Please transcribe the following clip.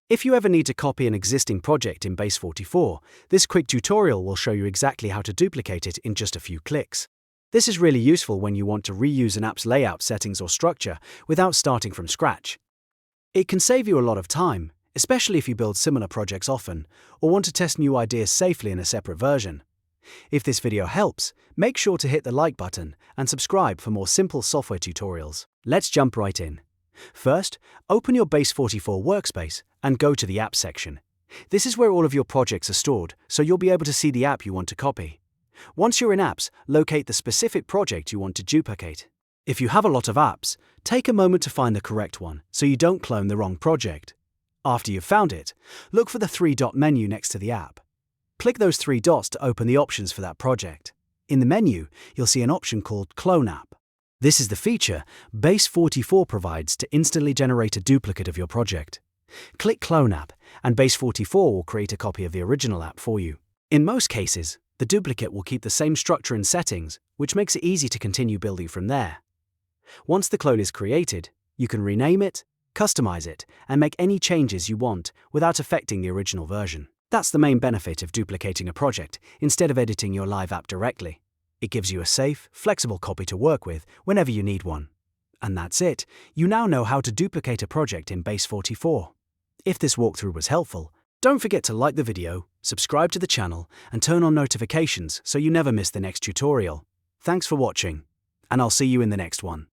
If you ever need to copy an existing project in Base44, this quick tutorial will show you exactly how to duplicate it in just a few clicks. This is really useful when you want to reuse an app's layout settings or structure without starting from scratch. It can save you a lot of time, especially if you build similar projects often or want to test new ideas safely in a separate version. If this video helps, make sure to hit the like button and subscribe for more simple software tutorials. Let's jump right in. First, open your Base44 workspace and go to the Apps section. This is where all of your projects are stored, so you'll be able to see the app you want to copy. Once you're in Apps, locate the specific project you want to duplicate. If you have a lot of apps, take a moment to find the correct one so you don't clone the wrong project. After you've found it, look for the three-dot menu next to the app. Click those three dots to open the options for that project. In the menu, you'll see an option called Clone App. This is the feature Base44 provides to instantly generate a duplicate of your project. Click Clone App, and Base44 will create a copy of the original app for you. In most cases, the duplicate will keep the same structure and settings, which makes it easy to continue building from there. Once the clone is created, you can rename it, customize it, and make any changes you want without affecting the original version. That's the main benefit of duplicating a project instead of editing your live app directly. It gives you a safe, flexible copy to work with whenever you need one. And that's it. You now know how to duplicate a project in Base44. If this walkthrough was helpful, don't forget to like the video, subscribe to the channel, and turn on notifications so you never miss the next tutorial. Thanks for watching, and I'll see you in the next one.